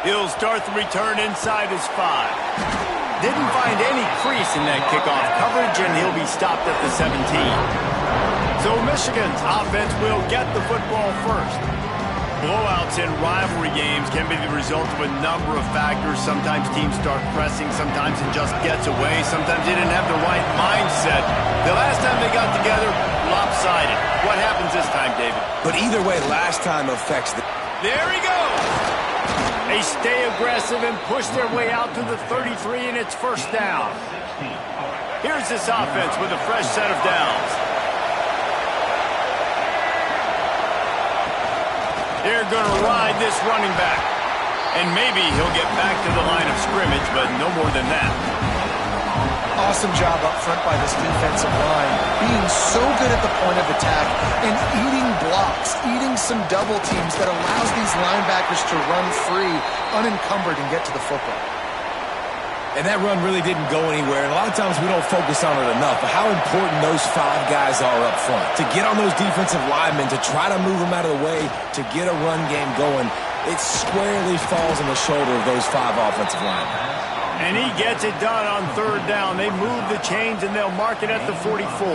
He'll start the return inside his 5. Didn't find any crease in that kickoff coverage, and he'll be stopped at the 17. So Michigan's offense will get the football first. Blowouts in rivalry games can be the result of a number of factors. Sometimes teams start pressing, sometimes it just gets away, sometimes they didn't have the right mindset. The last time they got together, lopsided. What happens this time, David? But either way, last time affects the... There he goes! They stay aggressive and push their way out to the 33, and it's first down. Here's this offense with a fresh set of downs. They're going to ride this running back. And maybe he'll get back to the line of scrimmage, but no more than that. Awesome job up front by this defensive line, being so good at the point of attack and eating blocks, eating some double teams that allows these linebackers to run free, unencumbered, and get to the football. And that run really didn't go anywhere, and a lot of times we don't focus on it enough, but how important those 5 guys are up front. To get on those defensive linemen, to try to move them out of the way, to get a run game going, it squarely falls on the shoulder of those 5 offensive linemen. And he gets it done on third down. They move the chains, and they'll mark it at the 44.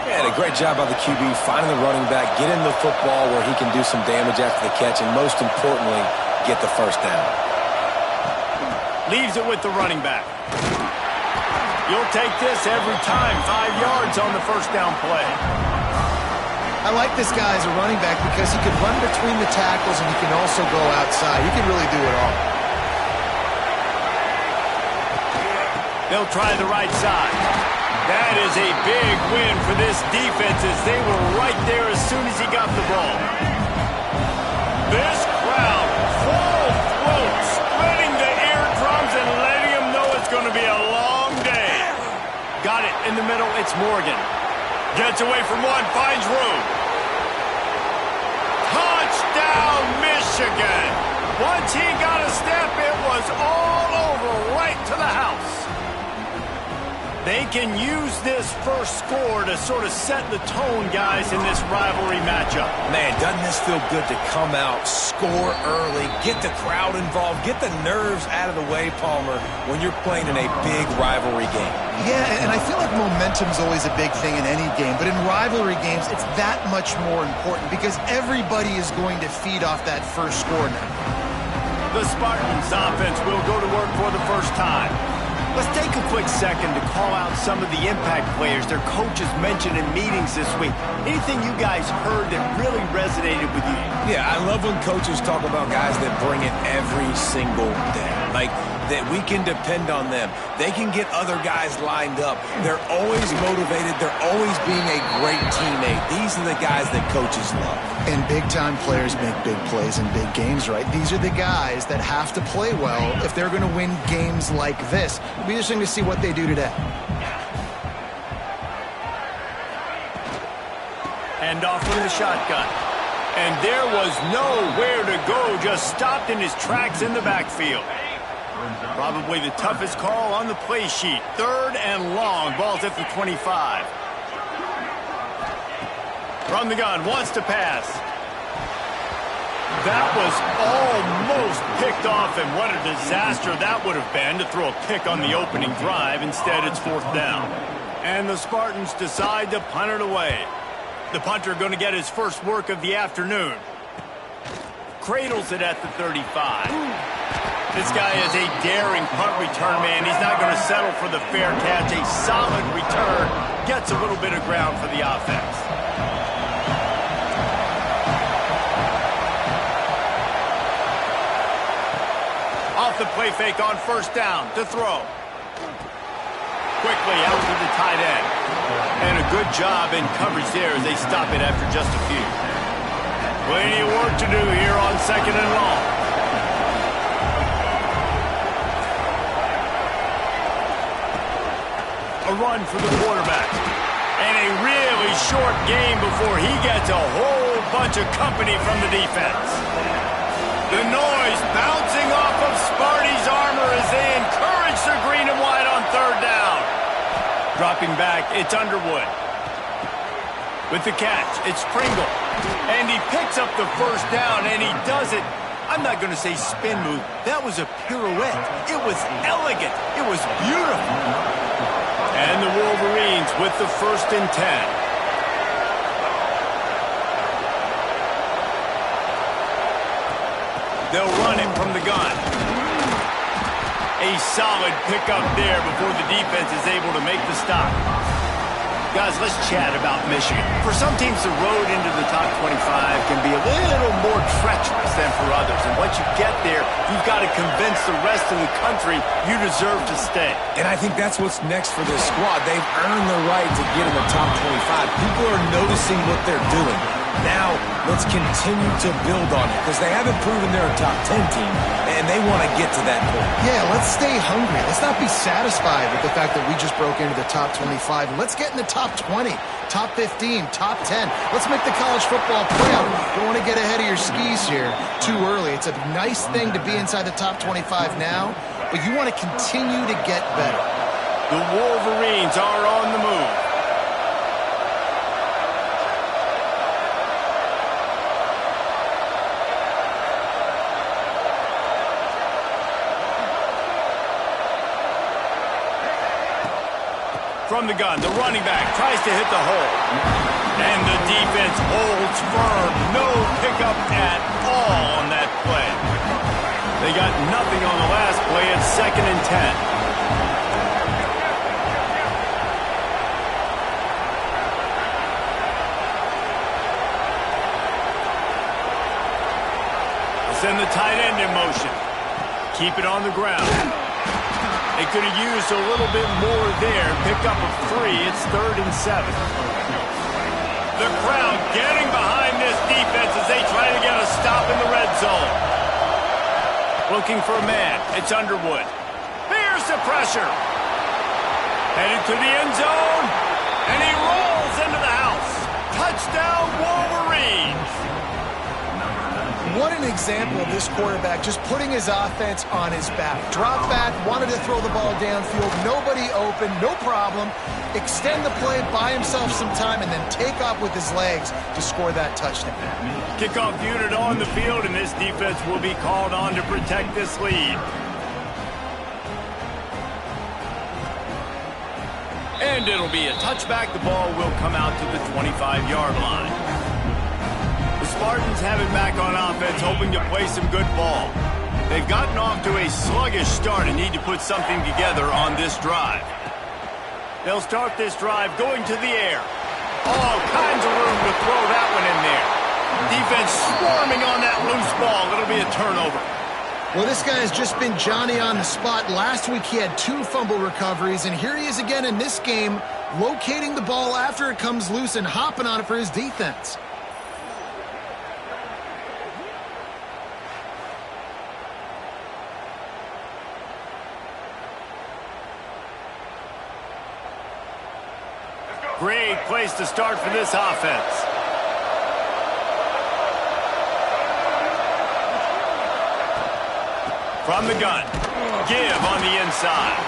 Yeah, a great job by the QB finding the running back, getting the football where he can do some damage after the catch, and most importantly, get the first down. Leaves it with the running back. You'll take this every time. 5 yards on the first down play. I like this guy as a running back because he can run between the tackles and he can also go outside. He can really do it all. They'll try the right side. That is a big win for this defense as they were right there as soon as he got the ball. This crowd, full throat, spreading the eardrums and letting them know it's going to be a long day. Got it in the middle. It's Morgan. Gets away from one, finds room. Touchdown, Michigan. Once he got a step, it was all over, right to the house. They can use this first score to sort of set the tone, guys, in this rivalry matchup. Man, doesn't this feel good to come out, score early, get the crowd involved, get the nerves out of the way, Palmer, when you're playing in a big rivalry game? Yeah, and I feel like momentum's always a big thing in any game, but in rivalry games, it's that much more important because everybody is going to feed off that first score now. The Spartans' offense will go to work for the first time. Let's take a quick second to call out some of the impact players their coaches mentioned in meetings this week. Anything you guys heard that really resonated with you? Yeah, I love when coaches talk about guys that bring it every single day. Like, that we can depend on them. They can get other guys lined up. They're always motivated. They're always being a great teammate. These are the guys that coaches love. And big-time players make big plays in big games, right? These are the guys that have to play well if they're going to win games like this. It'll be interesting to see what they do today. Hand off from the shotgun. And there was nowhere to go, just stopped in his tracks in the backfield. Probably the toughest call on the play sheet. 3rd and long. Ball's at the 25. From the gun, wants to pass. That was almost picked off, and what a disaster that would have been to throw a pick on the opening drive. Instead, it's 4th down. And the Spartans decide to punt it away. The punter going to get his first work of the afternoon. Cradles it at the 35. This guy is a daring punt return man. He's not going to settle for the fair catch. A solid return. Gets a little bit of ground for the offense. Off the play fake on first down to throw. Quickly out to the tight end. And a good job in coverage there as they stop it after just a few. Plenty of work to do here on 2nd and long. A run for the quarterback. And a really short game before he gets a whole bunch of company from the defense. The noise bouncing off of Sparty's armor as they encourage the green and white on 3rd down. Dropping back, it's Underwood. With the catch, it's Pringle. And he picks up the first down, and he does it, I'm not going to say spin move. That was a pirouette. It was elegant. It was beautiful. And the Wolverines with the 1st and 10. They'll run it from the gun. A solid pickup there before the defense is able to make the stop. Guys, let's chat about Michigan. For some teams, the road into the top 25 can be a little more treacherous than for others. And once you get there, you've got to convince the rest of the country you deserve to stay. And I think that's what's next for this squad. They've earned the right to get in the top 25. People are noticing what they're doing. Now, let's continue to build on it because they haven't proven they're a top 10 team, and they want to get to that point. Yeah, let's stay hungry. Let's not be satisfied with the fact that we just broke into the top 25. Let's get in the top 20, top 15, top 10. Let's make the college football playoff. Don't want to get ahead of your skis here too early. It's a nice thing to be inside the top 25 now, but you want to continue to get better. The Wolverines are on the move. From the gun, the running back tries to hit the hole. And the defense holds firm. No pickup at all on that play. They got nothing on the last play. It's 2nd and 10. Send the tight end in motion. Keep it on the ground. They could have used a little bit more there. Pick up a 3. It's 3rd and 7. The crowd getting behind this defense as they try to get a stop in the red zone. Looking for a man. It's Underwood. Here's the pressure. Headed to the end zone. And he rolls into the house. Touchdown, Wolverines. What an example of this quarterback just putting his offense on his back. Drop back, wanted to throw the ball downfield, nobody open, no problem. Extend the play, buy himself some time, and then take off with his legs to score that touchdown. Kickoff unit on the field, and this defense will be called on to protect this lead. And it'll be a touchback. The ball will come out to the 25-yard line. The Spartans have it back on offense, hoping to play some good ball. They've gotten off to a sluggish start and need to put something together on this drive. They'll start this drive going to the air. All kinds of room to throw that one in there. Defense swarming on that loose ball. It'll be a turnover. Well, this guy has just been Johnny on the spot. Last week he had 2 fumble recoveries, and here he is again in this game, locating the ball after it comes loose and hopping on it for his defense. Great place to start for this offense. From the gun, give on the inside.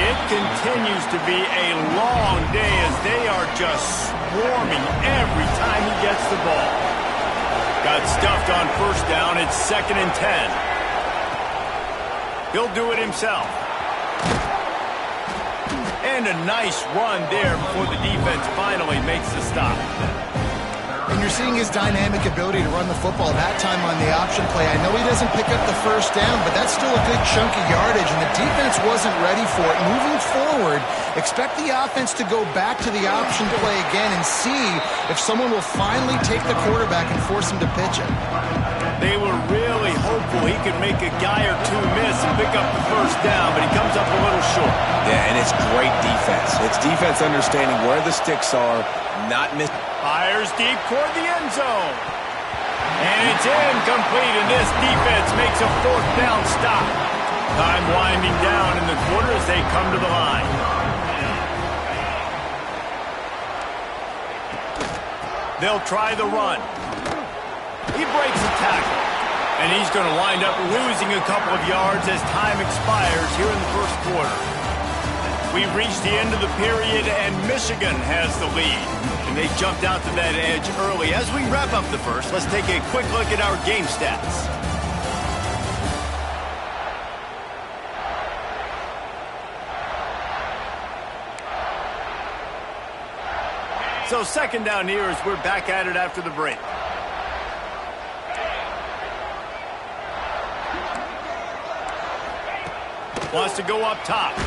It continues to be a long day as they are just swarming every time he gets the ball. Got stuffed on 1st down. It's 2nd and 10. He'll do it himself. And a nice run there before the defense finally makes the stop. And you're seeing his dynamic ability to run the football that time on the option play. I know he doesn't pick up the 1st down, but that's still a good chunk of yardage, and the defense wasn't ready for it. Moving forward, expect the offense to go back to the option play again and see if someone will finally take the quarterback and force him to pitch it. They were really hopeful he could make a guy or 2 miss and pick up the 1st down, but he comes up a little short. Yeah, and it's great defense. It's defense understanding where the sticks are, not miss. Fires deep toward the end zone. And it's incomplete, and this defense makes a 4th down stop. Time winding down in the quarter as they come to the line. They'll try the run. He breaks a tackle, and he's going to wind up losing a couple of yards as time expires here in the 1st quarter. We've reached the end of the period, and Michigan has the lead. And they jumped out to that edge early. As we wrap up the 1st, let's take a quick look at our game stats. So second down here as we're back at it after the break. Wants to go up top.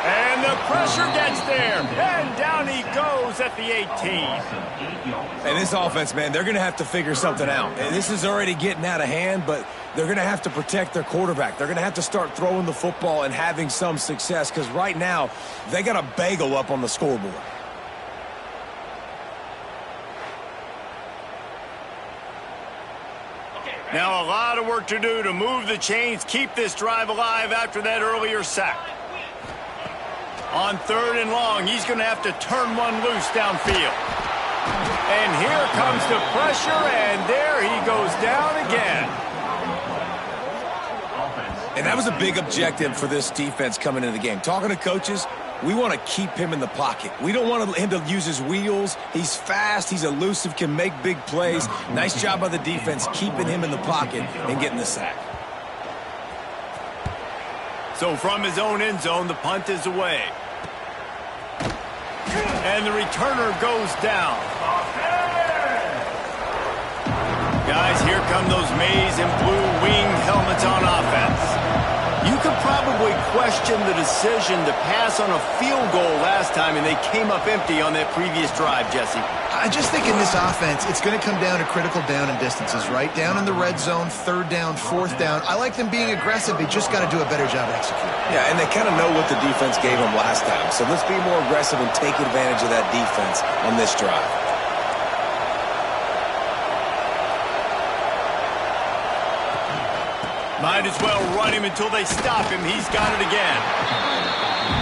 And the pressure gets there. And down he goes at the 18. And this offense, man, they're going to have to figure something out. And this is already getting out of hand, but they're going to have to protect their quarterback. They're going to have to start throwing the football and having some success because right now they got a bagel up on the scoreboard. Now a lot of work to do to move the chains, keep this drive alive after that earlier sack. On third and long, he's going to have to turn one loose downfield. And here comes the pressure, and there he goes down again. And that was a big objective for this defense coming into the game. Talking to coaches, we want to keep him in the pocket. We don't want him to use his wheels. He's fast. He's elusive, can make big plays. Nice job by the defense keeping him in the pocket and getting the sack. So from his own end zone, the punt is away. And the returner goes down. Guys, here come those maize and blue wing helmets on offense. You could probably question the decision to pass on a field goal last time, and they came up empty on that previous drive, Jesse. I just think in this offense, it's going to come down to critical down and distances, right? Down in the red zone, third down, fourth down. I like them being aggressive. They just got to do a better job executing. Yeah, and they kind of know what the defense gave them last time. So let's be more aggressive and take advantage of that defense on this drive. Might as well run him until they stop him. He's got it again.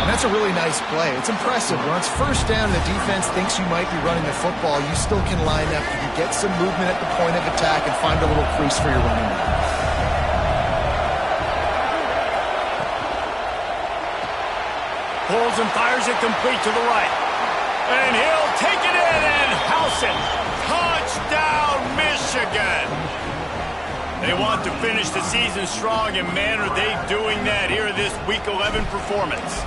And that's a really nice play. It's impressive. When it's first down and the defense thinks you might be running the football, you still can line up. You can get some movement at the point of attack and find a little crease for your running back. Pulls and fires it complete to the right. And he'll take it in and house it. Touchdown, Michigan. They want to finish the season strong, and man, are they doing that here in this Week 11 performance.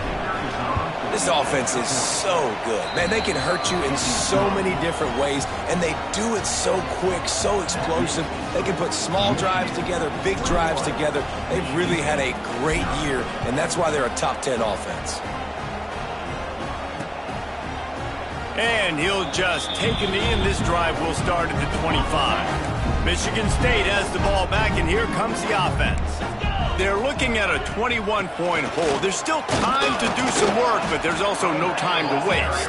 This offense is so good. Man, they can hurt you in so many different ways, and they do it so quick, so explosive. They can put small drives together, big drives together. They've really had a great year, and that's why they're a top 10 offense. And he'll just take a knee, and this drive will start at the 25. Michigan State has the ball back, and here comes the offense. They're looking at a 21-point hold. There's still time to do some work, but there's also no time to waste.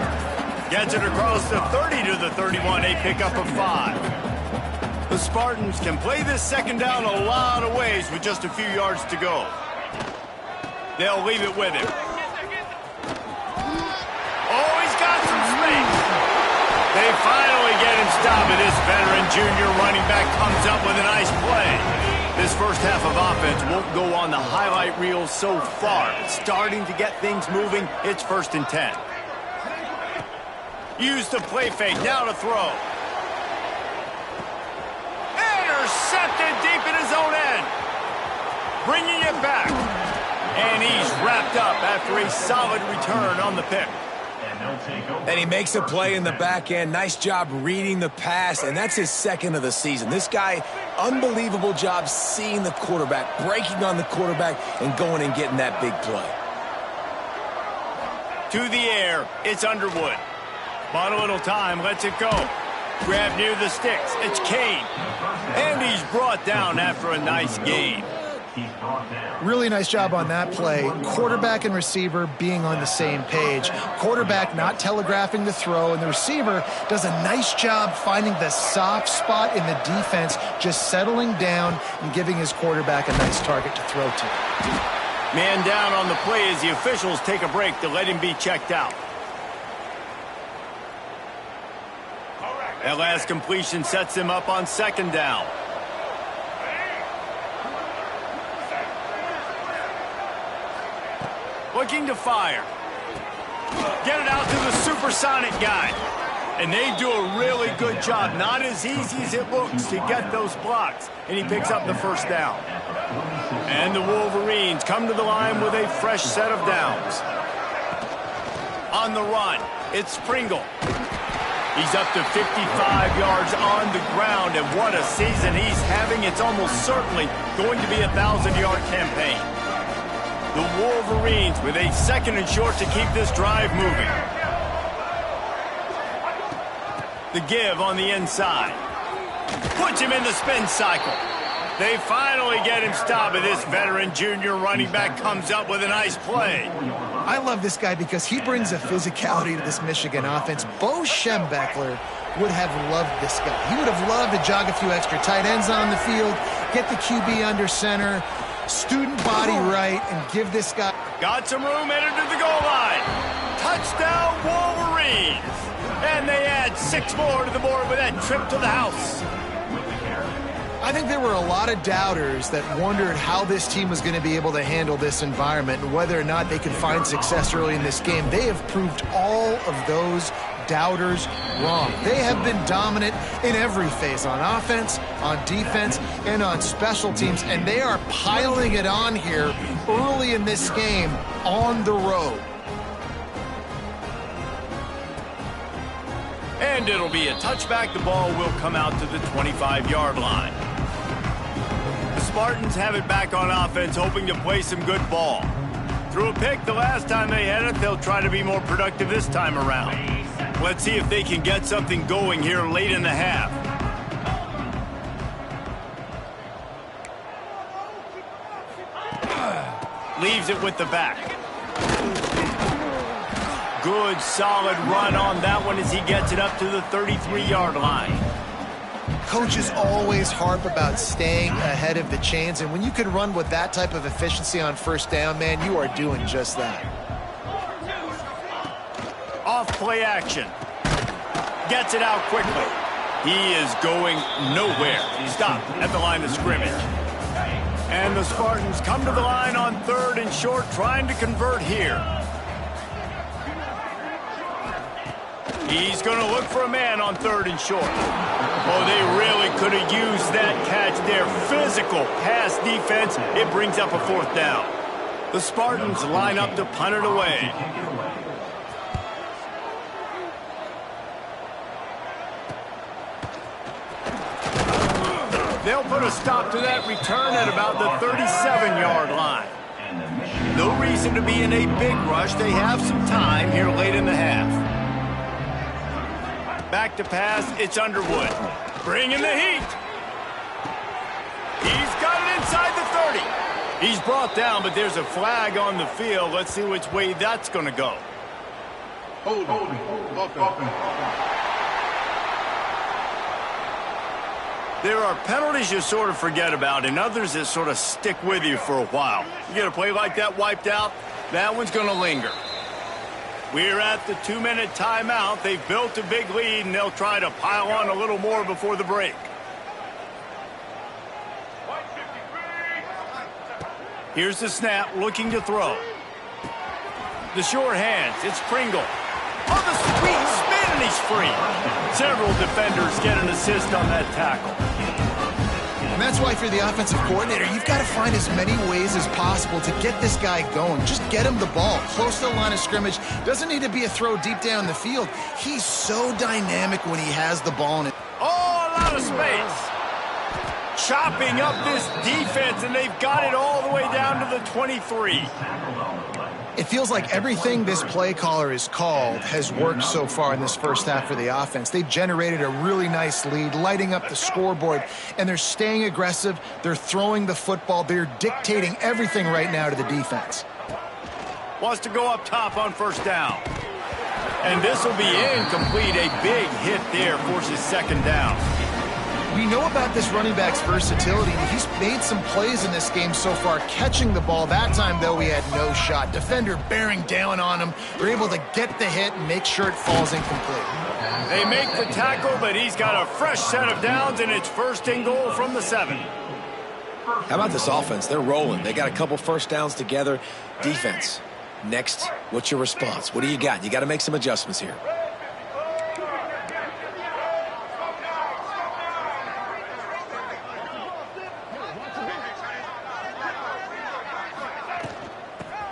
Gets it across the 30 to the 31, a pickup of 5. The Spartans can play this second down a lot of ways with just a few yards to go. They'll leave it with him. Oh, he's got some space. They finally get him stopped, and this veteran junior running back comes up with a nice play. This first half of offense won't go on the highlight reel so far. It's starting to get things moving. It's 1st and 10. Use the play fake, now to throw. Intercepted deep in his own end. Bringing it back. And he's wrapped up after a solid return on the pick. And he makes a play in the back end. Nice job reading the pass, and that's his second of the season. This guy, unbelievable job seeing the quarterback, breaking on the quarterback, and going and getting that big play. To the air, it's Underwood. Bought a little time, lets it go. Grab near the sticks, it's Kane. And he's brought down after a nice gain. Really nice job on that play. Quarterback and receiver being on the same page. Quarterback not telegraphing the throw, and the receiver does a nice job finding the soft spot in the defense, just settling down and giving his quarterback a nice target to throw to. Man down on the play as the officials take a break to let him be checked out. That last completion sets him up on second down. Looking to fire. Get it out to the supersonic guy. And they do a really good job. Not as easy as it looks to get those blocks. And he picks up the first down. And the Wolverines come to the line with a fresh set of downs. On the run. It's Pringle. He's up to 55 yards on the ground, and what a season he's having. It's almost certainly going to be a 1,000-yard campaign. The Wolverines with a 2nd and short to keep this drive moving. The give on the inside. Puts him in the spin cycle. They finally get him stopped, and this veteran junior running back comes up with a nice play. I love this guy because he brings a physicality to this Michigan offense. Bo Schembechler would have loved this guy. He would have loved to jog a few extra tight ends on the field, get the QB under center, student body right, and give this guy... Got some room, headed to the goal line. Touchdown, Wolverines. And they add 6 more to the board with that trip to the house. I think there were a lot of doubters that wondered how this team was going to be able to handle this environment and whether or not they could find success early in this game. They have proved all of those doubters wrong. They have been dominant in every phase, on offense, on defense, and on special teams, and they are piling it on here early in this game on the road. And it'll be a touchback. The ball will come out to the 25-yard line. The Spartans have it back on offense, hoping to play some good ball. Threw a pick the last time they had it. They'll try to be more productive this time around. Let's see if they can get something going here late in the half. Leaves it with the back. Good, solid run on that one as he gets it up to the 33-yard line. Coaches always harp about staying ahead of the chains, and when you can run with that type of efficiency on first down, man, you are doing just that. Off play action. Gets it out quickly. He is going nowhere. Stopped at the line of scrimmage. And the Spartans come to the line on 3rd and short, trying to convert here. He's going to look for a man on 3rd and short. Oh, they really could have used that catch there. Physical pass defense. It brings up a 4th down. The Spartans line up to punt it away. They'll put a stop to that return at about the 37-yard line. No reason to be in a big rush. They have some time here late in the half. Back to pass, it's Underwood. Bringing the heat. He's got it inside the 30. He's brought down, but there's a flag on the field. Let's see which way that's going to go. There are penalties you sort of forget about and others that sort of stick with you for a while. You get a play like that wiped out, that one's going to linger. We're at the 2-minute timeout. They've built a big lead, and they'll try to pile on a little more before the break. Here's the snap, looking to throw. The sure hands, it's Pringle. On the sweet spin, and he's free. Several defenders get an assist on that tackle. And that's why if you're the offensive coordinator, you've got to find as many ways as possible to get this guy going. Just get him the ball close to the line of scrimmage. Doesn't need to be a throw deep down the field. He's so dynamic when he has the ball. Oh, a lot of space. Chopping up this defense, and they've got it all the way down to the 23. It feels like everything this play caller has called has worked so far in this first half for the offense. They've generated a really nice lead, lighting up the scoreboard, and they're staying aggressive. They're throwing the football. They're dictating everything right now to the defense. Wants to go up top on 1st down. And this will be incomplete. A big hit there forces 2nd down. We know about this running back's versatility, and he's made some plays in this game so far, catching the ball. That time, though, he had no shot. Defender bearing down on him. They're able to get the hit and make sure it falls incomplete. They make the tackle, but he's got a fresh set of downs, and it's 1st and goal from the 7. How about this offense? They're rolling. They got a couple 1st downs together. Defense. Next, what's your response? What do you got? You got to make some adjustments here.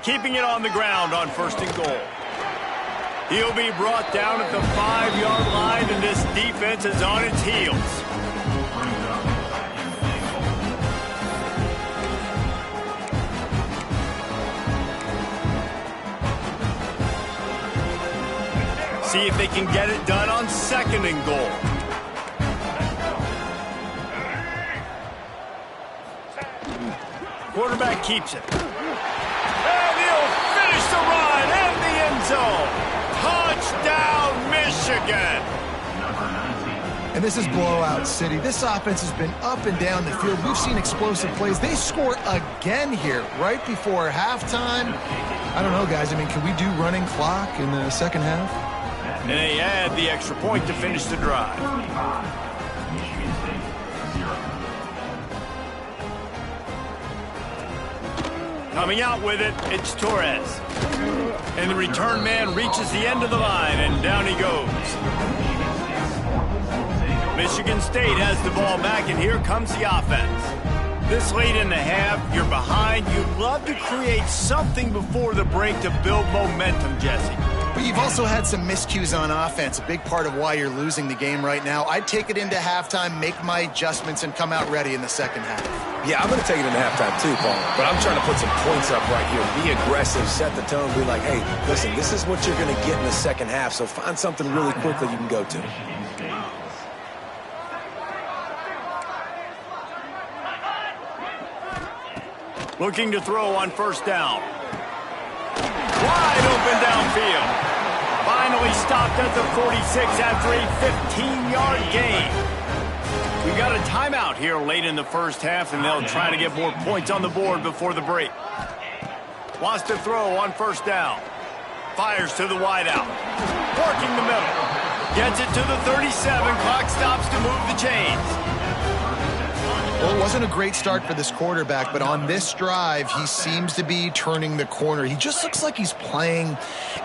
Keeping it on the ground on 1st and goal. He'll be brought down at the 5-yard line, and this defense is on its heels. See if they can get it done on 2nd and goal. Quarterback keeps it. And he'll finish the run in the end zone. Touchdown, Michigan. And this is blowout city. This offense has been up and down the field. We've seen explosive plays. They score again here right before halftime. I don't know, guys. I mean, can we do running clock in the second half? And they add the extra point to finish the drive. Coming out with it, it's Torres. And the return man reaches the end of the line, and down he goes. Michigan State has the ball back, and here comes the offense. This late in the half, you're behind. You'd love to create something before the break to build momentum, Jesse. But you've also had some miscues on offense, a big part of why you're losing the game right now. I'd take it into halftime, make my adjustments, and come out ready in the second half. Yeah, I'm going to take it into halftime too, Paul. But I'm trying to put some points up right here. Be aggressive, set the tone, be like, hey, listen, this is what you're going to get in the second half, so find something really quickly you can go to. Looking to throw on 1st down. Wide open downfield. Finally stopped at the 46 after a 15-yard gain. We got a timeout here late in the first half, and they'll try to get more points on the board before the break. Wants to throw on 1st down. Fires to the wideout. Working the middle. Gets it to the 37. Clock stops to move the chains. Well, it wasn't a great start for this quarterback, but on this drive, he seems to be turning the corner. He just looks like he's playing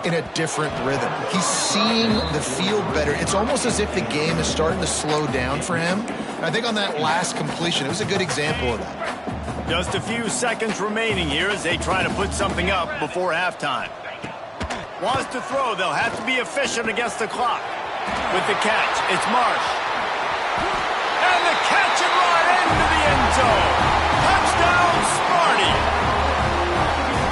in a different rhythm. He's seeing the field better. It's almost as if the game is starting to slow down for him. And I think on that last completion, it was a good example of that. Just a few seconds remaining here as they try to put something up before halftime. Wants to throw. They'll have to be efficient against the clock. With the catch, it's Marsh. And the catch and run into the end zone. Touchdown, Sparty.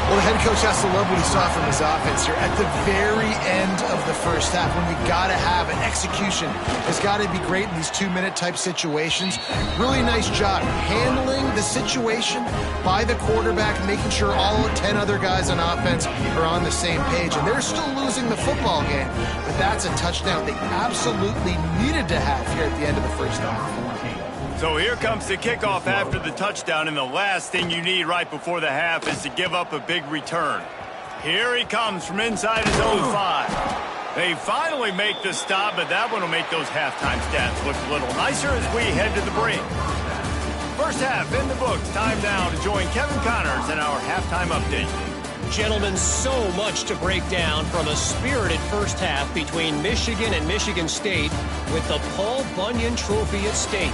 Well, the head coach has to love what he saw from his offense here at the very end of the first half, when you got to have an execution. It's got to be great in these 2-minute type situations. Really nice job handling the situation by the quarterback, making sure all 10 other guys on offense are on the same page. And they're still losing the football game, but that's a touchdown they absolutely needed to have here at the end of the first half. So here comes the kickoff after the touchdown, and the last thing you need right before the half is to give up a big return. Here he comes from inside his own 5. They finally make the stop, but that one will make those halftime stats look a little nicer as we head to the break. First half in the books. Time now to join Kevin Connors in our halftime update. Gentlemen, so much to break down from a spirited first half between Michigan and Michigan State with the Paul Bunyan Trophy at stake.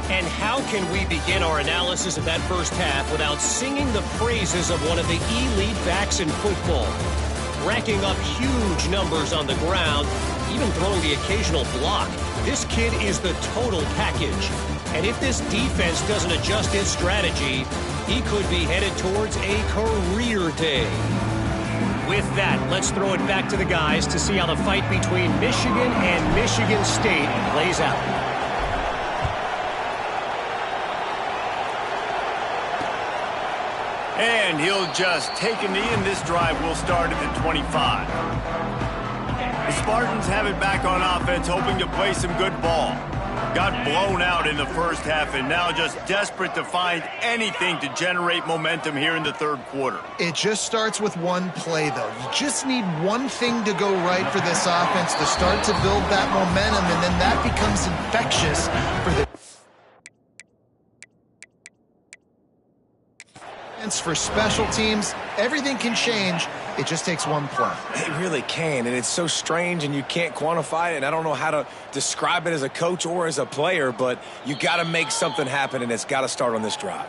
And how can we begin our analysis of that first half without singing the praises of one of the elite backs in football? Racking up huge numbers on the ground, even throwing the occasional block. This kid is the total package. And if this defense doesn't adjust its strategy, he could be headed towards a career day. With that, let's throw it back to the guys to see how the fight between Michigan and Michigan State plays out. And he'll just take a knee, and this drive will start at the 25. The Spartans have it back on offense, hoping to play some good ball. Got blown out in the first half, and now just desperate to find anything to generate momentum here in the third quarter. It just starts with one play, though. You just need one thing to go right for this offense to start to build that momentum, and then that becomes infectious for the for special teams. Everything can change. It just takes one play. It really can, and it's so strange, and you can't quantify it, and I don't know how to describe it as a coach or as a player, but you got to make something happen, and it's got to start on this drive.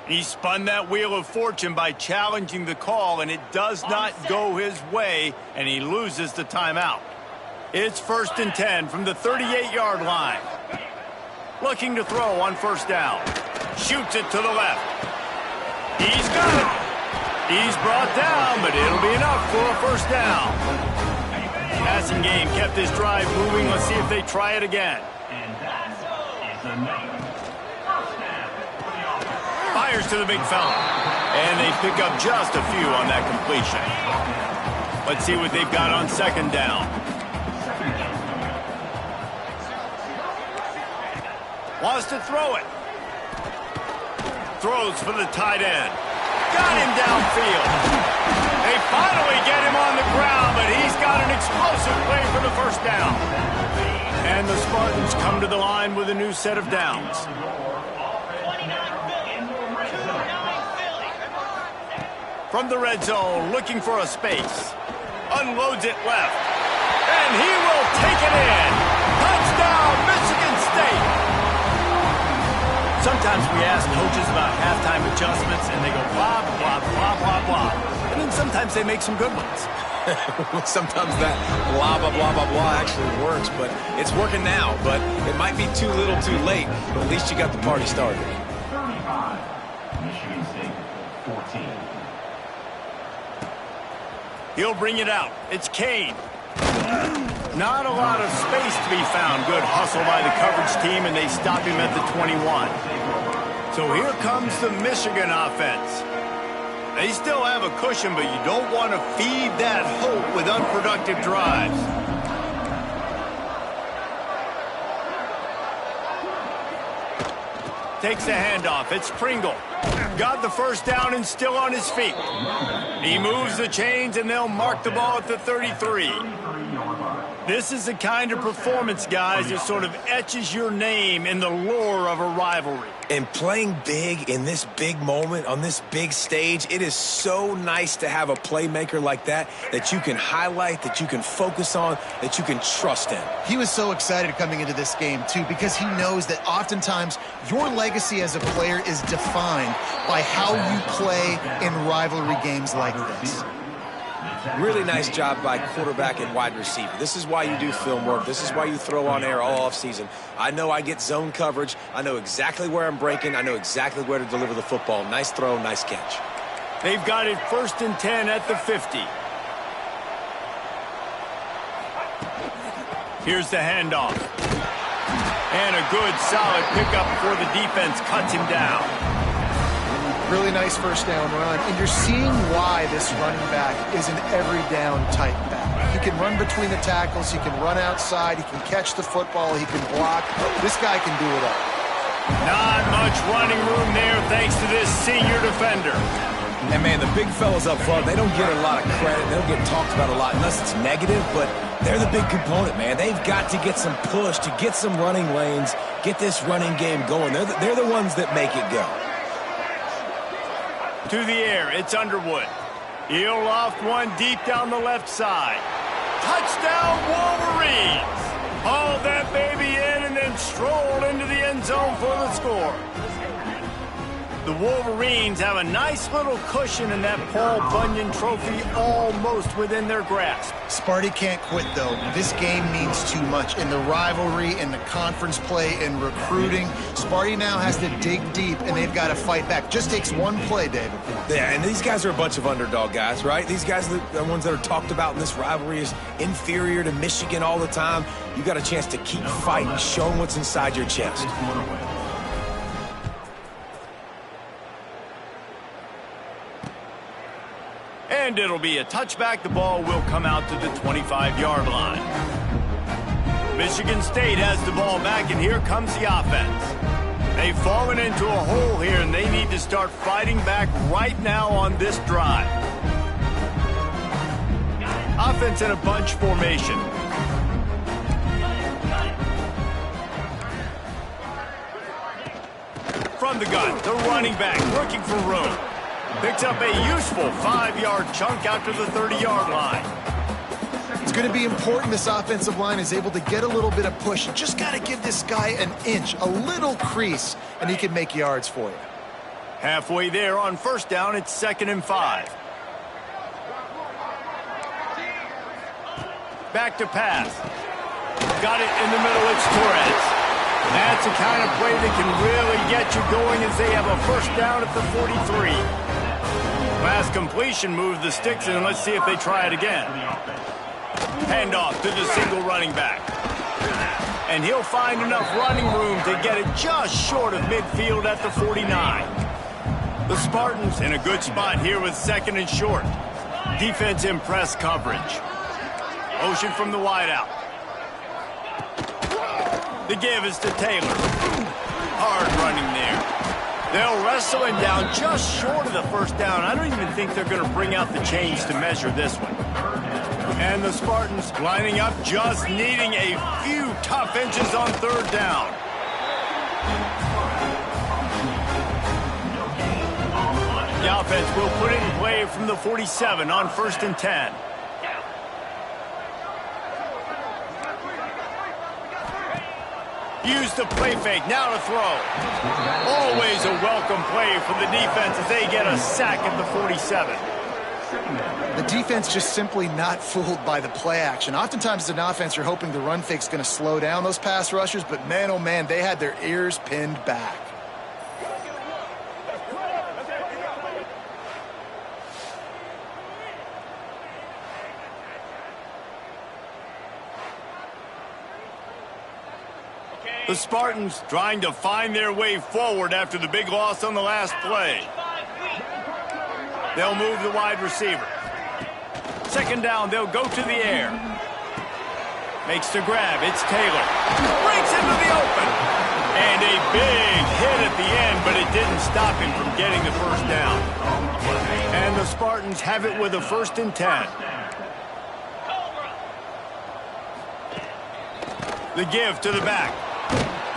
He spun that wheel of fortune by challenging the call, and it does not go his way, and he loses the timeout. It's 1st and 10 from the 38-yard line. Looking to throw on 1st down. Shoots it to the left. He's got it. He's brought down, but it'll be enough for a 1st down. Passing game kept his drive moving. Let's see if they try it again. Fires to the big fella. And they pick up just a few on that completion. Let's see what they've got on 2nd down. Wants to throw it. Throws for the tight end. Got him downfield. They finally get him on the ground, but he's got an explosive play for the 1st down. And the Spartans come to the line with a new set of downs. From the red zone, looking for a space. Unloads it left. And he will take it in. Touchdown, Michigan State. Sometimes we ask coaches about halftime adjustments, and they go blah, blah, blah, blah, blah. And then sometimes they make some good ones. Sometimes that blah, blah, blah, blah, blah actually works, but it's working now. But it might be too little too late, but at least you got the party started. 35, Michigan State, 14. He'll bring it out. It's Kane. Not a lot of space to be found. Good hustle by the coverage team, and they stop him at the 21. So here comes the Michigan offense. They still have a cushion, but you don't want to feed that hope with unproductive drives. Takes the handoff. It's Pringle. Got the 1st down and still on his feet. He moves the chains, and they'll mark the ball at the 33. This is the kind of performance, guys, that sort of etches your name in the lore of a rivalry. And playing big in this big moment, on this big stage, it is so nice to have a playmaker like that you can highlight, that you can focus on, that you can trust in. He was so excited coming into this game, too, because he knows that oftentimes your legacy as a player is defined by how you play in rivalry games like this. Really nice job by quarterback and wide receiver. This is why you do film work. This is why you throw on air all offseason. I know I get zone coverage. I know exactly where I'm breaking. I know exactly where to deliver the football. Nice throw, nice catch. They've got it 1st and 10 at the 50. Here's the handoff. And a good, solid pickup before the defense cuts him down. Really nice 1st down run, and you're seeing why this running back is an every down type back. He can run between the tackles, he can run outside, he can catch the football, he can block. This guy can do it all. Not much running room there thanks to this senior defender. And, man, the big fellas up front, they don't get a lot of credit. They don't get talked about a lot unless it's negative, but they're the big component, man. They've got to get some push, to get some running lanes, get this running game going. They're the ones that make it go. To the air, it's Underwood. He'll loft one deep down the left side. Touchdown, Wolverines! Haul that baby in and then stroll into the end zone for the score. The Wolverines have a nice little cushion in that Paul Bunyan trophy almost within their grasp. Sparty can't quit, though. This game means too much. In the rivalry, in the conference play, in recruiting, Sparty now has to dig deep, and they've got to fight back. Just takes one play, David. Yeah, and these guys are a bunch of underdog guys, right? These guys are the ones that are talked about in this rivalry as inferior to Michigan all the time. You got a chance to keep fighting, show them what's inside your chest. And it'll be a touchback. The ball will come out to the 25-yard line. Michigan State has the ball back, and here comes the offense. They've fallen into a hole here, and they need to start fighting back right now on this drive. Offense in a bunch formation. From the gun, the running back looking for room. Picks up a useful 5-yard chunk out to the 30-yard line. It's going to be important this offensive line is able to get a little bit of push. You just got to give this guy an inch, a little crease, and he can make yards for you. Halfway there on first down, it's 2nd and 5. Back to pass. Got it in the middle, it's Torres. That's the kind of play that can really get you going as they have a first down at the 43. Last completion moved the sticks, and let's see if they try it again. Handoff to the single running back. And he'll find enough running room to get it just short of midfield at the 49. The Spartans in a good spot here with 2nd and short. Defense in press coverage. Motion from the wideout. The give is to Taylor. Hard running there. They'll wrestle him down just short of the first down. I don't even think they're going to bring out the chains to measure this one. And the Spartans lining up, just needing a few tough inches on 3rd down. The offense will put it in play from the 47 on 1st and 10. Use the play fake, now to throw. Always a welcome play for the defense as they get a sack at the 47. The defense just simply not fooled by the play action. Oftentimes as an offense, you're hoping the run fake's going to slow down those pass rushers, but man, oh man, they had their ears pinned back. The Spartans trying to find their way forward after the big loss on the last play. They'll move the wide receiver. 2nd down, they'll go to the air. Makes the grab, it's Taylor. Breaks into the open. And a big hit at the end, but it didn't stop him from getting the first down. And the Spartans have it with a 1st and 10. The give to the back.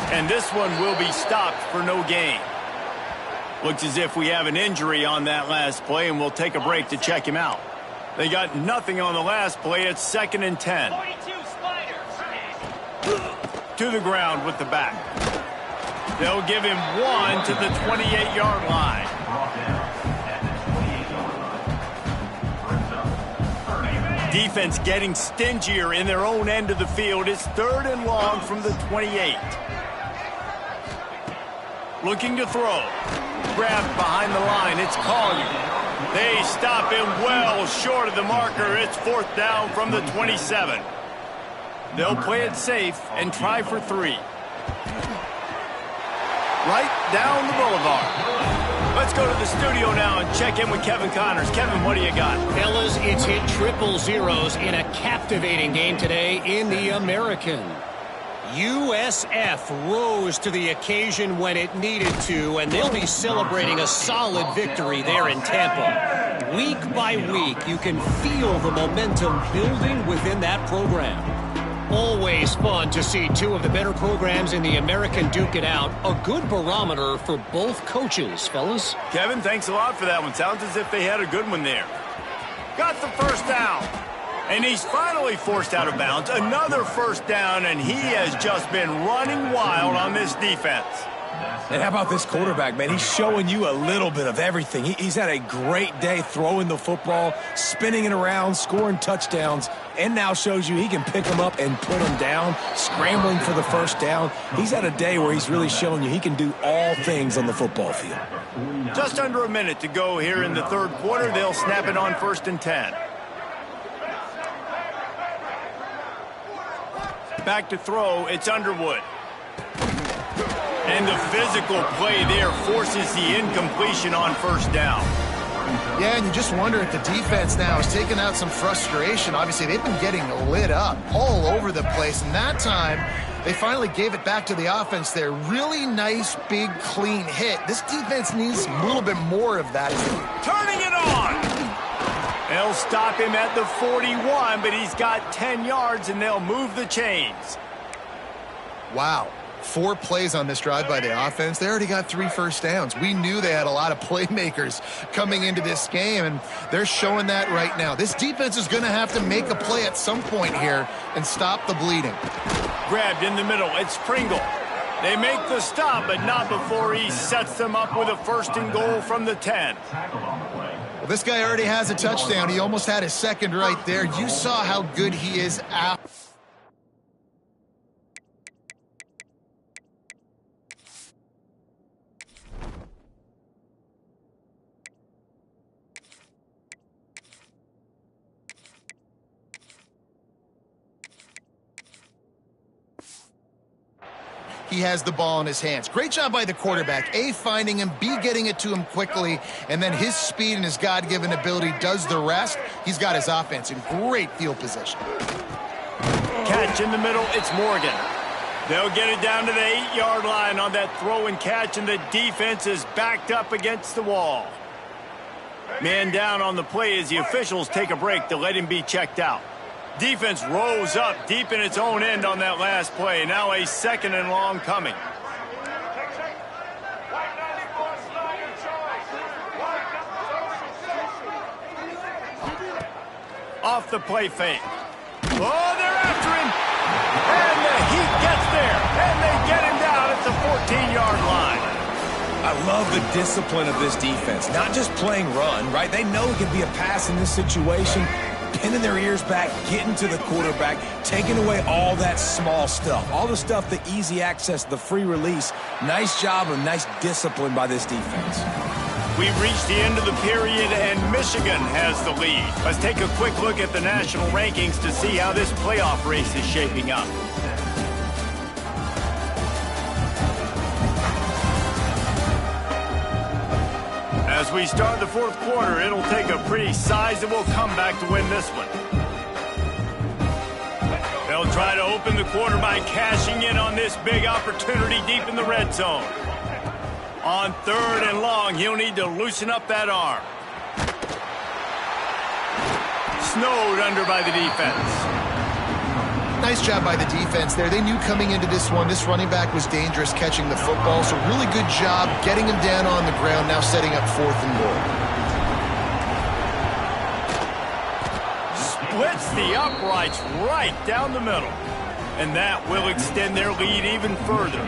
And this one will be stopped for no gain. Looks as if we have an injury on that last play, and we'll take a break to check him out. They got nothing on the last play. It's 2nd and 10. To the ground with the back. They'll give him 1 to the 28-yard line. Defense getting stingier in their own end of the field. It's 3rd and long from the 28. Looking to throw. Grabbed behind the line. It's Collier. They stop him well short of the marker. It's 4th down from the 27. They'll play it safe and try for 3. Right down the boulevard. Let's go to the studio now and check in with Kevin Connors. Kevin, what do you got? Fellas, it's hit 000 in a captivating game today in the American. USF rose to the occasion when it needed to, and they'll be celebrating a solid victory there in Tampa. Week by week, you can feel the momentum building within that program. Always fun to see two of the better programs in the American duke it out. A good barometer for both coaches, fellas. Kevin, thanks a lot for that one. Sounds as if they had a good one there. Got the first down. And he's finally forced out of bounds. Another first down, and he has just been running wild on this defense. And how about this quarterback, man? He's showing you a little bit of everything. He's had a great day throwing the football, spinning it around, scoring touchdowns, and now shows you he can pick them up and put them down, scrambling for the first down. He's had a day where he's really showing you he can do all things on the football field. Just under a minute to go here in the 3rd quarter. They'll snap it on 1st and 10. Back to throw, it's Underwood. And the physical play there forces the incompletion on 1st down. Yeah, and you just wonder if the defense now is taking out some frustration. Obviously, they've been getting lit up all over the place, and that time they finally gave it back to the offense there. Really nice, big, clean hit. This defense needs a little bit more of that. Turning it on! They'll stop him at the 41, but he's got 10 yards, and they'll move the chains. Wow. 4 plays on this drive by the offense. They already got 3 first downs. We knew they had a lot of playmakers coming into this game, and they're showing that right now. This defense is going to have to make a play at some point here and stop the bleeding. Grabbed in the middle. It's Pringle. They make the stop, but not before he sets them up with a 1st and goal from the 10. Well, this guy already has a touchdown. He almost had his second right there. You saw how good he is out. He has the ball in his hands. Great job by the quarterback. A, finding him, B, getting it to him quickly, and then his speed and his God-given ability does the rest. He's got his offense in great field position. Catch in the middle, it's Morgan. They'll get it down to the 8-yard line on that throw and catch, and the defense is backed up against the wall. Man down on the play as the officials take a break to let him be checked out. Defense rose up deep in its own end on that last play. Now a 2nd and long coming. Off the play fake. Oh, they're after him. And the Heat gets there. And they get him down at the 14-yard line. I love the discipline of this defense. Not just playing run, right? They know it can be a pass in this situation. Pinning their ears back, getting to the quarterback, taking away all that small stuff. All the stuff, the easy access, the free release. Nice job and nice discipline by this defense. We've reached the end of the period, and Michigan has the lead. Let's take a quick look at the national rankings to see how this playoff race is shaping up. As we start the 4th quarter, it'll take a pretty sizable comeback to win this one. They'll try to open the quarter by cashing in on this big opportunity deep in the red zone. On 3rd and long, he'll need to loosen up that arm. Snowed under by the defense. Nice job by the defense there. They knew coming into this one, this running back was dangerous catching the football, so really good job getting him down on the ground, now setting up 4th and goal. Splits the uprights right down the middle, and that will extend their lead even further.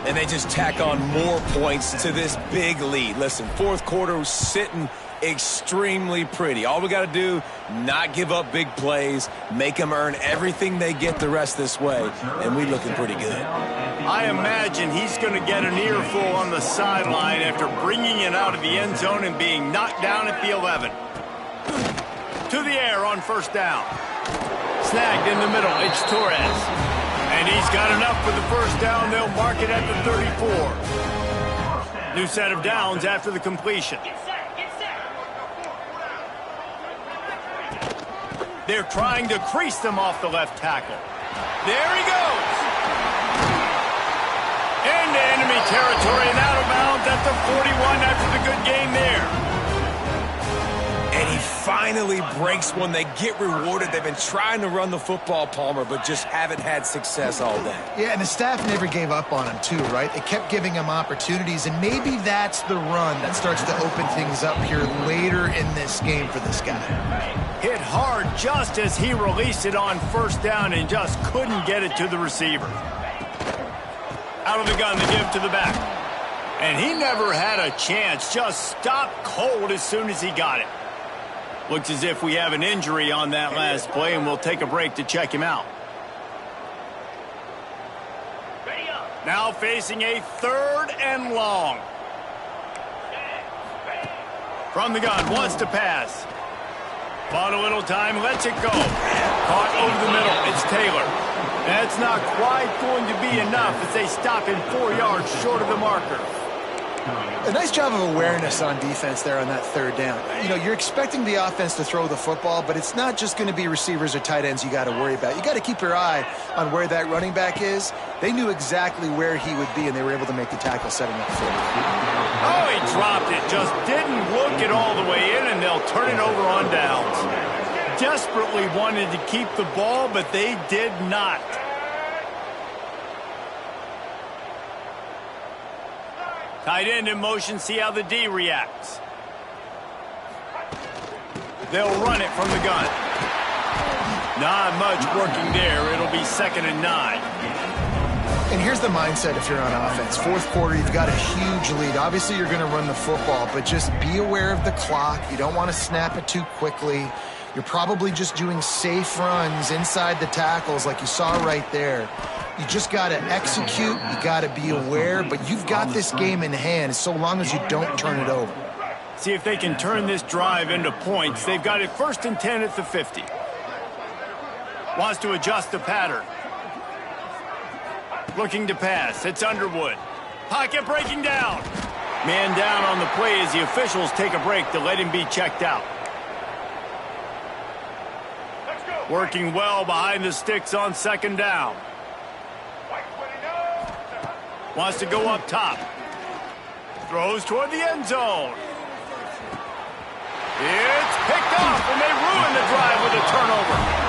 And they just tack on more points to this big lead. Listen, 4th quarter was sitting extremely pretty. All we got to do, not give up big plays, make them earn everything they get the rest this way, and we looking pretty good. I imagine he's going to get an earful on the sideline after bringing it out of the end zone and being knocked down at the 11. To the air on 1st down. Snagged in the middle, it's Torres. And he's got enough for the 1st down. They'll mark it at the 34. New set of downs after the completion. They're trying to crease them off the left tackle. There he goes. Into enemy territory and out of bounds at the 41 after the good game there. And he finally breaks one. They get rewarded. They've been trying to run the football, Palmer, but just haven't had success all day. Yeah, and the staff never gave up on him, too, right? They kept giving him opportunities, and maybe that's the run that starts to open things up here later in this game for this guy. Hit hard just as he released it on 1st down and just couldn't get it to the receiver. Out of the gun, the give to the back. And he never had a chance, just stopped cold as soon as he got it. Looks as if we have an injury on that last play, and we'll take a break to check him out. Now facing a 3rd and long. From the gun, wants to pass. Bought a little time, lets it go. Caught over the middle, it's Taylor. That's not quite going to be enough as they stop him 4 yards short of the marker. A nice job of awareness on defense there on that 3rd down. You know, you're expecting the offense to throw the football, but it's not just going to be receivers or tight ends you got to worry about. You got to keep your eye on where that running back is. They knew exactly where he would be, and they were able to make the tackle setting up for him. Oh, he dropped it. Just didn't look it all the way in, and they'll turn it over on downs. Desperately wanted to keep the ball, but they did not. Tight end in motion, see how the D reacts. They'll run it from the gun. Not much working there. It'll be 2nd and 9. And And here's the mindset if you're on offense. Fourth quarter, you've got a huge lead. Obviously, you're going to run the football, but just be aware of the clock. You don't want to snap it too quickly. You're probably just doing safe runs inside the tackles like you saw right there. You just got to execute. You got to be aware, but you've got this game in hand so long as you don't turn it over. See if they can turn this drive into points. They've got it 1st and 10 at the 50. Wants to adjust the pattern. Looking to pass. It's Underwood. Pocket breaking down. Man down on the play as the officials take a break to let him be checked out. Working well behind the sticks on 2nd down. Wants to go up top. Throws toward the end zone. It's picked off, and they ruin the drive with a turnover.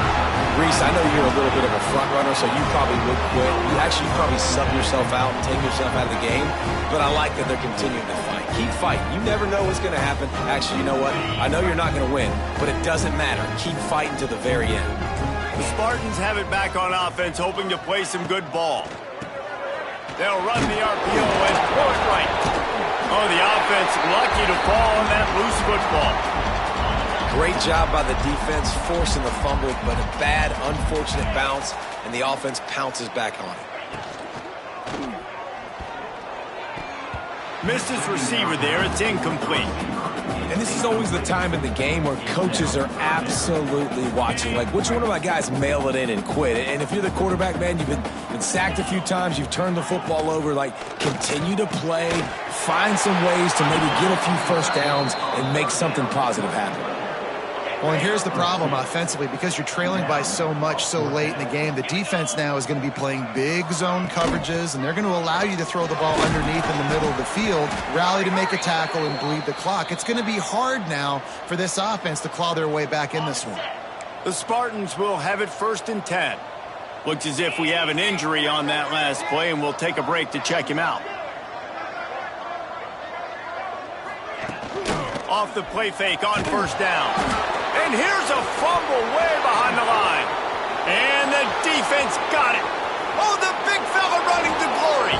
Reese, I know you're a little bit of a front runner, so you probably would quit. You actually probably sub yourself out and take yourself out of the game. But I like that they're continuing to fight. Keep fighting. You never know what's going to happen. Actually, you know what? I know you're not going to win, but it doesn't matter. Keep fighting to the very end. The Spartans have it back on offense, hoping to play some good ball. They'll run the RPO and throw it right. Oh, the offense lucky to fall on that loose football. Great job by the defense, forcing the fumble, but a bad, unfortunate bounce, and the offense pounces back on it. Missed his receiver there. It's incomplete. And this is always the time in the game where coaches are absolutely watching. Like, which one of my guys mail it in and quit? And if you're the quarterback, man, you've been sacked a few times, you've turned the football over. Like, continue to play, find some ways to maybe get a few first downs and make something positive happen. Well, and here's the problem offensively. Because you're trailing by so much so late in the game, the defense now is going to be playing big zone coverages, and they're going to allow you to throw the ball underneath in the middle of the field, rally to make a tackle, and bleed the clock. It's going to be hard now for this offense to claw their way back in this one. The Spartans will have it 1st and 10. Looks as if we have an injury on that last play, and we'll take a break to check him out. Off the play fake on 1st down. And here's a fumble way behind the line. And the defense got it. Oh, the big fella running to glory.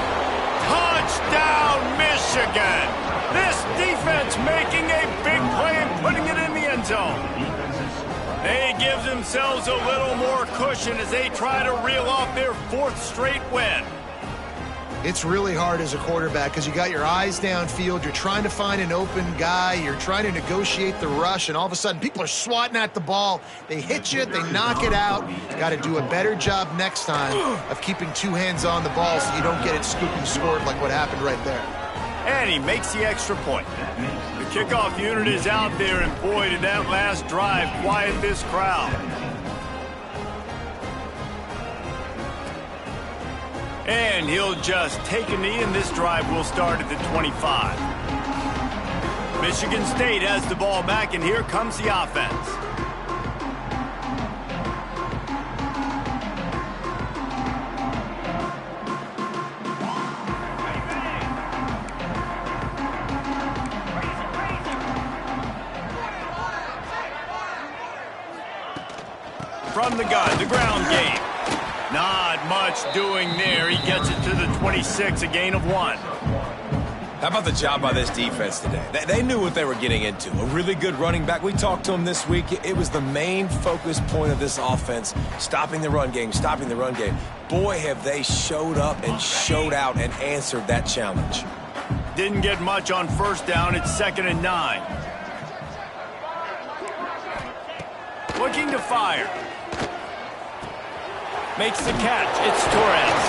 Touchdown, Michigan. This defense making a big play and putting it in the end zone. They give themselves a little more cushion as they try to reel off their 4th straight win. It's really hard as a quarterback because you got your eyes downfield. You're trying to find an open guy. You're trying to negotiate the rush, and all of a sudden people are swatting at the ball. They hit you. They knock it out. Got to do a better job next time of keeping 2 hands on the ball so you don't get it scooped and scored like what happened right there. And he makes the extra point. The kickoff unit is out there, and boy, did that last drive quiet this crowd. And he'll just take a knee, and this drive will start at the 25. Michigan State has the ball back, and here comes the offense. From the gun, the ground game. Not much doing there. He gets it to the 26, a gain of 1. How about the job by this defense today? They knew what they were getting into. A really good running back. We talked to him this week. It was the main focus point of this offense, stopping the run game, stopping the run game. Boy, have they showed up and showed out and answered that challenge. Didn't get much on 1st down. It's 2nd and 9. Looking to fire. Makes the catch. It's Torres.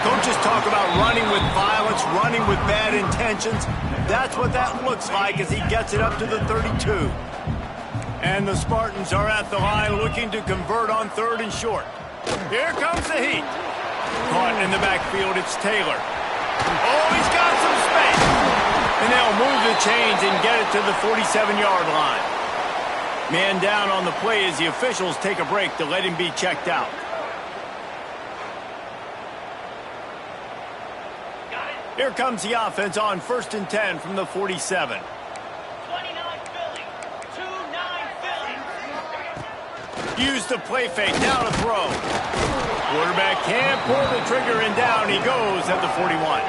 Coaches talk about running with violence, running with bad intentions. That's what that looks like as he gets it up to the 32. And the Spartans are at the line looking to convert on 3rd and short. Here comes the heat. Caught in the backfield, it's Taylor. Oh, he's got some space. And they'll move the chains and get it to the 47-yard line. Man down on the play as the officials take a break to let him be checked out. Here comes the offense on 1st and 10 from the 47. 29 Philly. 2-9 Philly. Use the play fake, now to throw. Quarterback can't pull the trigger, and down he goes at the 41.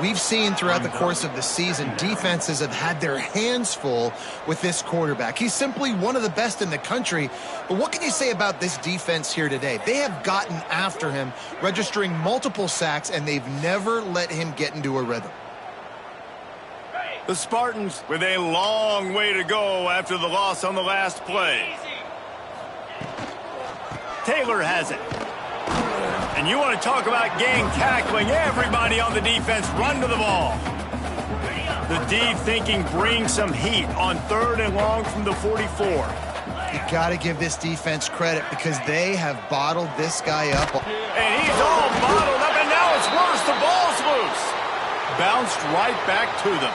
We've seen throughout the course of the season, defenses have had their hands full with this quarterback. He's simply one of the best in the country. But what can you say about this defense here today? They have gotten after him, registering multiple sacks, and they've never let him get into a rhythm. The Spartans with a long way to go after the loss on the last play. Taylor has it. And you want to talk about gang tackling, everybody on the defense run to the ball. The D thinking brings some heat on 3rd and long from the 44. You got to give this defense credit because they have bottled this guy up. And he's all bottled up, and now it's worse. The ball's loose. Bounced right back to them.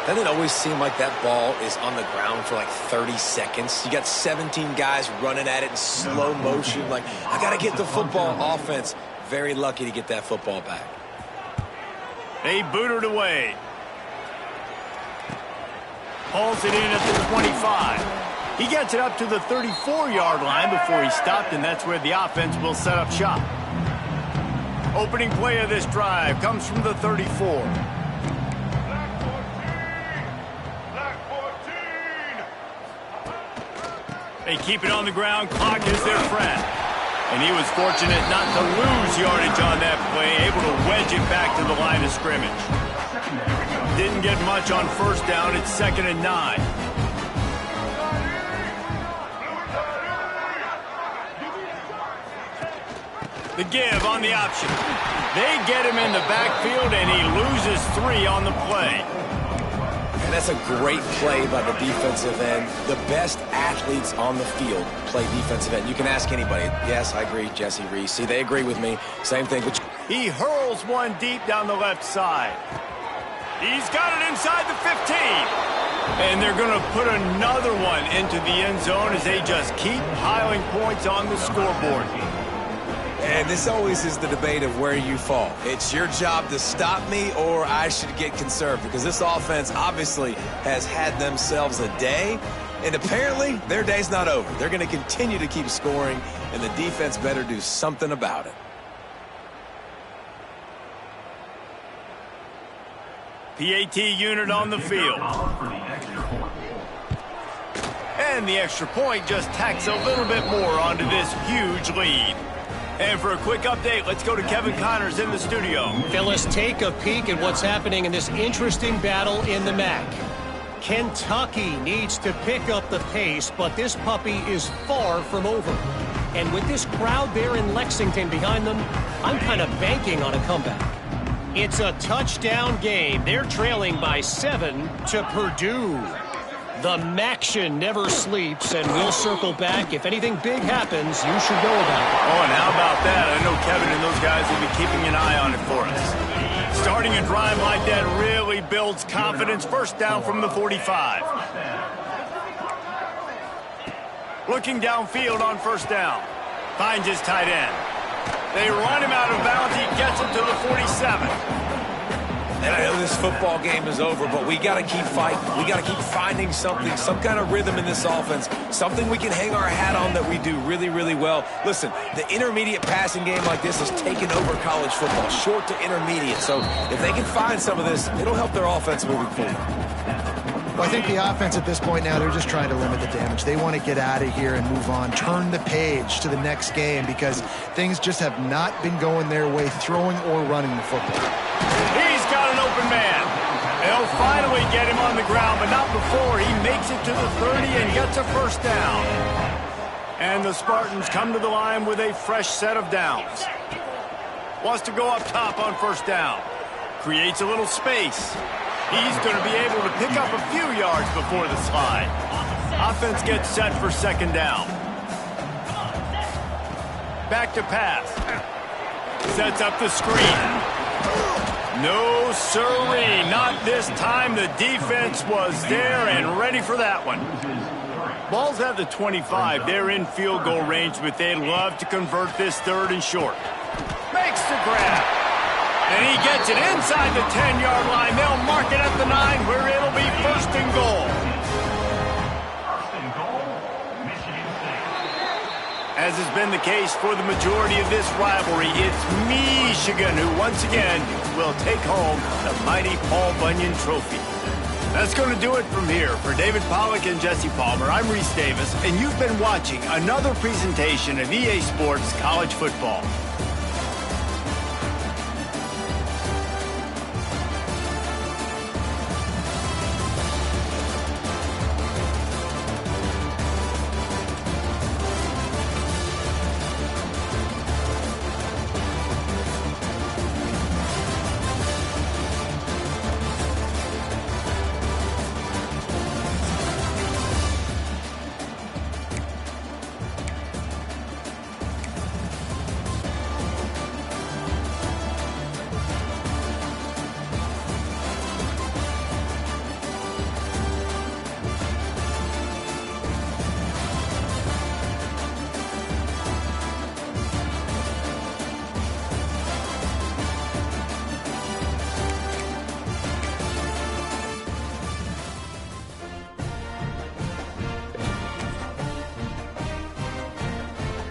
Doesn't it always seem like that ball is on the ground for like 30 seconds? You got 17 guys running at it in slow motion. Like, I got to get the football. Offense, very lucky to get that football back. They boot it away. Pulls it in at the 25. He gets it up to the 34-yard line before he stopped, and that's where the offense will set up shop. Opening play of this drive comes from the 34. They keep it on the ground. Clock is their friend. And he was fortunate not to lose yardage on that play, able to wedge it back to the line of scrimmage. Didn't get much on 1st down. It's 2nd and 9. The give on the option. They get him in the backfield, and he loses 3 on the play. And that's a great play by the defensive end. The best athletes on the field play defensive end. You can ask anybody. Yes, I agree, Jesse Reese. See, they agree with me. Same thing. He hurls one deep down the left side. He's got it inside the 15. And they're going to put another one into the end zone as they just keep piling points on the scoreboard. And this always is the debate of where you fall. It's your job to stop me, or I should get conserved, because this offense obviously has had themselves a day, and apparently their day's not over. They're going to continue to keep scoring, and the defense better do something about it. PAT unit on the field. And the extra point just tacks a little bit more onto this huge lead. And for a quick update, let's go to Kevin Connors in the studio. Phyllis, take a peek at what's happening in this interesting battle in the MAC. Kentucky needs to pick up the pace, but this puppy is far from over. And with this crowd there in Lexington behind them, I'm kind of banking on a comeback. It's a touchdown game. They're trailing by 7 to Purdue. The Maction never sleeps, and we'll circle back. If anything big happens, you should know about it. Oh, and how about that? I know Kevin and those guys will be keeping an eye on it for us. Starting a drive like that really builds confidence. 1st down from the 45. Looking downfield on 1st down. Finds his tight end. They run him out of bounds. He gets him to the 47. And I know this football game is over, but we got to keep fighting. We got to keep finding something, some kind of rhythm in this offense, something we can hang our hat on that we do really, really well. Listen, the intermediate passing game like this has taken over college football, short to intermediate. So if they can find some of this, it'll help their offense moving forward. Well, I think the offense at this point now, they're just trying to limit the damage. They want to get out of here and move on, turn the page to the next game because things just have not been going their way, throwing or running the football. He's got an open man. They'll finally get him on the ground, but not before he makes it to the 30 and gets a 1st down. And the Spartans come to the line with a fresh set of downs. Wants to go up top on 1st down. Creates a little space. He's going to be able to pick up a few yards before the slide. Offense gets set for 2nd down. Back to pass. Sets up the screen. No sirree, not this time. The defense was there and ready for that one. Ball's at the 25. They're in field goal range, but they'd love to convert this 3rd and short. Makes the grab. And he gets it inside the 10-yard line. They'll mark it at the 9 where it'll be 1st and goal. As has been the case for the majority of this rivalry, it's Michigan who once again will take home the mighty Paul Bunyan Trophy. That's going to do it from here. For David Pollack and Jesse Palmer, I'm Reese Davis, and you've been watching another presentation of EA Sports College Football.